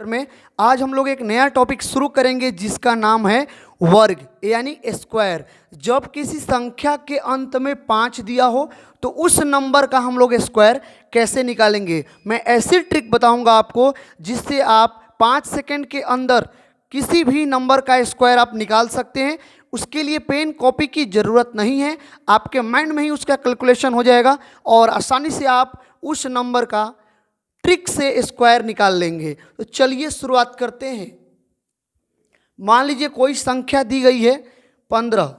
में आज हम लोग एक नया टॉपिक शुरू करेंगे जिसका नाम है वर्ग यानी स्क्वायर। जब किसी संख्या के अंत में 5 दिया हो तो उस नंबर का हम लोग स्क्वायर कैसे निकालेंगे। मैं ऐसी ट्रिक बताऊंगा आपको जिससे आप 5 सेकंड के अंदर किसी भी नंबर का स्क्वायर आप निकाल सकते हैं। उसके लिए पेन कॉपी की ज़रूरत नहीं है, आपके माइंड में ही उसका कैलकुलेशन हो जाएगा और आसानी से आप उस नंबर का ट्रिक से स्क्वायर निकाल लेंगे। तो चलिए शुरुआत करते हैं। मान लीजिए कोई संख्या दी गई है 15,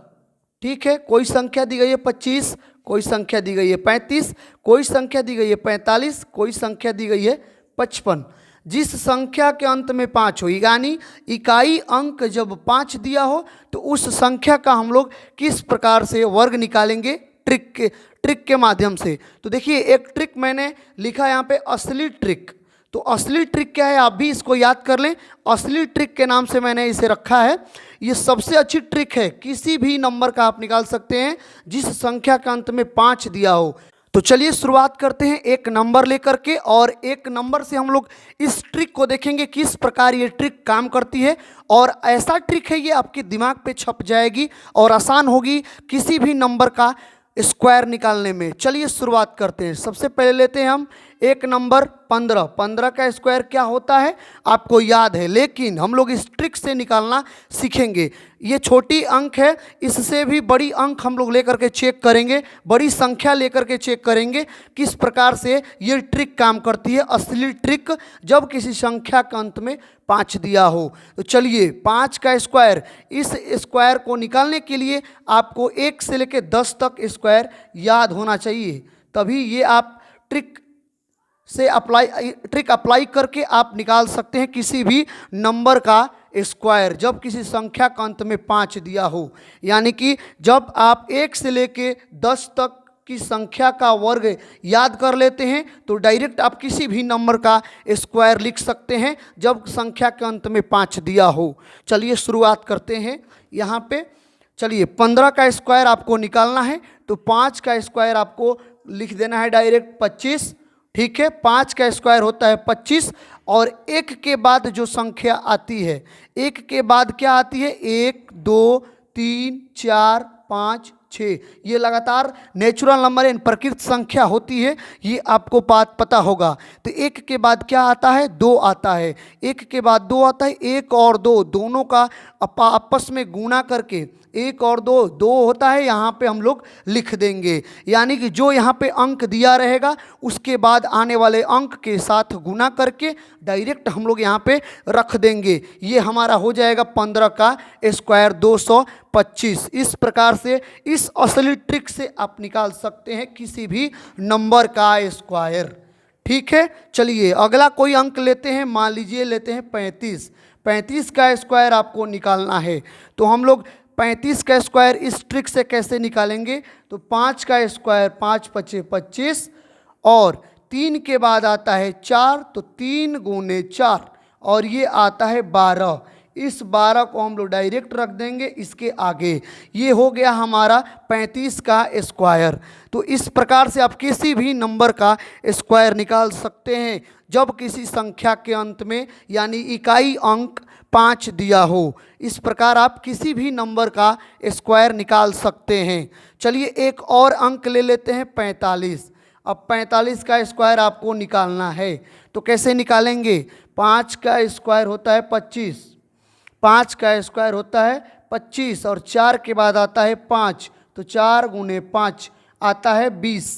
ठीक है, कोई संख्या दी गई है 25, कोई संख्या दी गई है 35, कोई संख्या दी गई है 45, कोई संख्या दी गई है 55। जिस संख्या के अंत में 5 हो यानी इकाई अंक जब 5 दिया हो तो उस संख्या का हम लोग किस प्रकार से वर्ग निकालेंगे ट्रिक के माध्यम से। तो देखिए एक ट्रिक मैंने लिखा यहाँ पे असली ट्रिक। तो असली ट्रिक क्या है आप भी इसको याद कर लें। असली ट्रिक के नाम से मैंने इसे रखा है। ये सबसे अच्छी ट्रिक है, किसी भी नंबर का आप निकाल सकते हैं जिस संख्या के अंत में 5 दिया हो। तो चलिए शुरुआत करते हैं एक नंबर लेकर के और एक नंबर से हम लोग इस ट्रिक को देखेंगे किस प्रकार ये ट्रिक काम करती है। और ऐसा ट्रिक है ये आपके दिमाग पे छप जाएगी और आसान होगी किसी भी नंबर का स्क्वायर निकालने में। चलिए शुरुआत करते हैं। सबसे पहले लेते हैं हम एक नंबर 15। 15 का स्क्वायर क्या होता है आपको याद है, लेकिन हम लोग इस ट्रिक से निकालना सीखेंगे। ये छोटी अंक है, इससे भी बड़ी अंक हम लोग लेकर के चेक करेंगे, बड़ी संख्या लेकर के चेक करेंगे किस प्रकार से ये ट्रिक काम करती है। असली ट्रिक जब किसी संख्या के अंत में 5 दिया हो। तो चलिए 5 का स्क्वायर, इस स्क्वायर को निकालने के लिए आपको 1 से लेकर 10 तक स्क्वायर याद होना चाहिए, तभी ये आप ट्रिक अप्लाई करके आप निकाल सकते हैं किसी भी नंबर का स्क्वायर जब किसी संख्या का अंत में 5 दिया हो। यानी कि जब आप 1 से लेके 10 तक की संख्या का वर्ग याद कर लेते हैं तो डायरेक्ट आप किसी भी नंबर का स्क्वायर लिख सकते हैं जब संख्या के अंत में 5 दिया हो। चलिए शुरुआत करते हैं यहाँ पे। चलिए 15 का स्क्वायर आपको निकालना है तो 5 का स्क्वायर आपको लिख देना है डायरेक्ट 25, ठीक है। 5 का स्क्वायर होता है 25 और 1 के बाद जो संख्या आती है, 1 के बाद क्या आती है 1 2 3 4 5 6, ये लगातार नेचुरल नंबर यानी प्रकृत संख्या होती है, ये आपको बात पता होगा। तो 1 के बाद क्या आता है 2 आता है, 1 के बाद 2 आता है, 1 और 2 दोनों का आपस में गुणा करके 1 और 2 2 होता है, यहाँ पे हम लोग लिख देंगे। यानी कि जो यहाँ पे अंक दिया रहेगा उसके बाद आने वाले अंक के साथ गुना करके डायरेक्ट हम लोग यहाँ पे रख देंगे। ये हमारा हो जाएगा 15 का स्क्वायर 225। इस प्रकार से इस असली ट्रिक से आप निकाल सकते हैं किसी भी नंबर का स्क्वायर, ठीक है। चलिए अगला कोई अंक लेते हैं, मान लीजिए लेते हैं 35। 35 का स्क्वायर आपको निकालना है तो हम लोग 35 का स्क्वायर इस ट्रिक से कैसे निकालेंगे। तो 5 का स्क्वायर 5 5 25 और 3 के बाद आता है 4 तो 3 गुने 4 और ये आता है 12। इस 12 को हम लोग डायरेक्ट रख देंगे इसके आगे। ये हो गया हमारा 35 का स्क्वायर। तो इस प्रकार से आप किसी भी नंबर का स्क्वायर निकाल सकते हैं जब किसी संख्या के अंत में यानी इकाई अंक 5 दिया हो। इस प्रकार आप किसी भी नंबर का स्क्वायर निकाल सकते हैं। चलिए एक और अंक ले लेते हैं 45। अब 45 का स्क्वायर आपको निकालना है तो कैसे निकालेंगे। 5 का स्क्वायर होता है 25, 5 का स्क्वायर होता है 25 और 4 के बाद आता है 5 तो 4 गुने 5 आता है 20।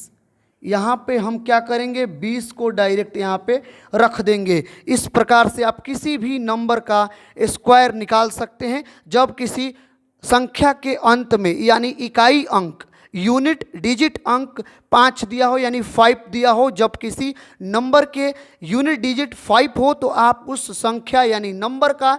यहाँ पे हम क्या करेंगे 20 को डायरेक्ट यहाँ पे रख देंगे। इस प्रकार से आप किसी भी नंबर का स्क्वायर निकाल सकते हैं जब किसी संख्या के अंत में यानी इकाई अंक यूनिट डिजिट अंक 5 दिया हो यानी 5 दिया हो। जब किसी नंबर के यूनिट डिजिट 5 हो तो आप उस संख्या यानी नंबर का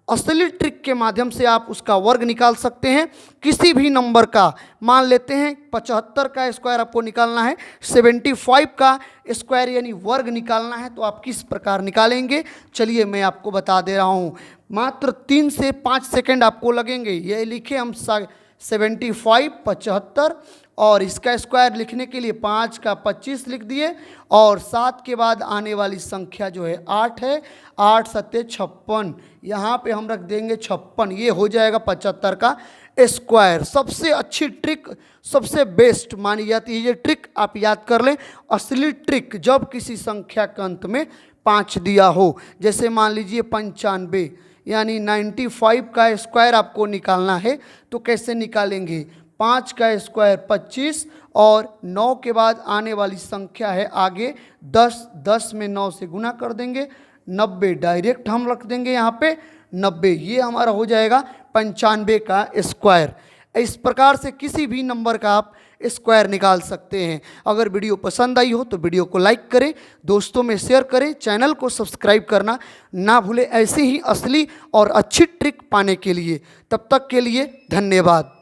असली ट्रिक के माध्यम से आप उसका वर्ग निकाल सकते हैं किसी भी नंबर का। मान लेते हैं 75 का स्क्वायर आपको निकालना है, 75 का स्क्वायर यानी वर्ग निकालना है तो आप किस प्रकार निकालेंगे चलिए मैं आपको बता दे रहा हूँ। मात्र 3 से 5 सेकंड आपको लगेंगे। ये लिखे हम 75 75 और इसका स्क्वायर लिखने के लिए 5 का 25 लिख दिए, और 7 के बाद आने वाली संख्या जो है 8 है, 8 सत्ते 56, यहाँ पे हम रख देंगे 56, ये हो जाएगा 75 का स्क्वायर। सबसे अच्छी ट्रिक, सबसे बेस्ट मानी जाती है ये ट्रिक, आप याद कर लें। असली ट्रिक जब किसी संख्या के अंत में 5 दिया हो, जैसे मान लीजिए 95 यानी 95 का स्क्वायर आपको निकालना है, तो कैसे निकालेंगे? 5 का स्क्वायर 25 और 9 के बाद आने वाली संख्या है आगे 10, 10 में 9 से गुना कर देंगे, 90 डायरेक्ट हम रख देंगे यहाँ पे 90, ये हमारा हो जाएगा 95 का स्क्वायर। इस प्रकार से किसी भी नंबर का आप स्क्वायर निकाल सकते हैं। अगर वीडियो पसंद आई हो तो वीडियो को लाइक करें, दोस्तों में शेयर करें, चैनल को सब्सक्राइब करना ना भूलें ऐसी ही असली और अच्छी ट्रिक पाने के लिए। तब तक के लिए धन्यवाद।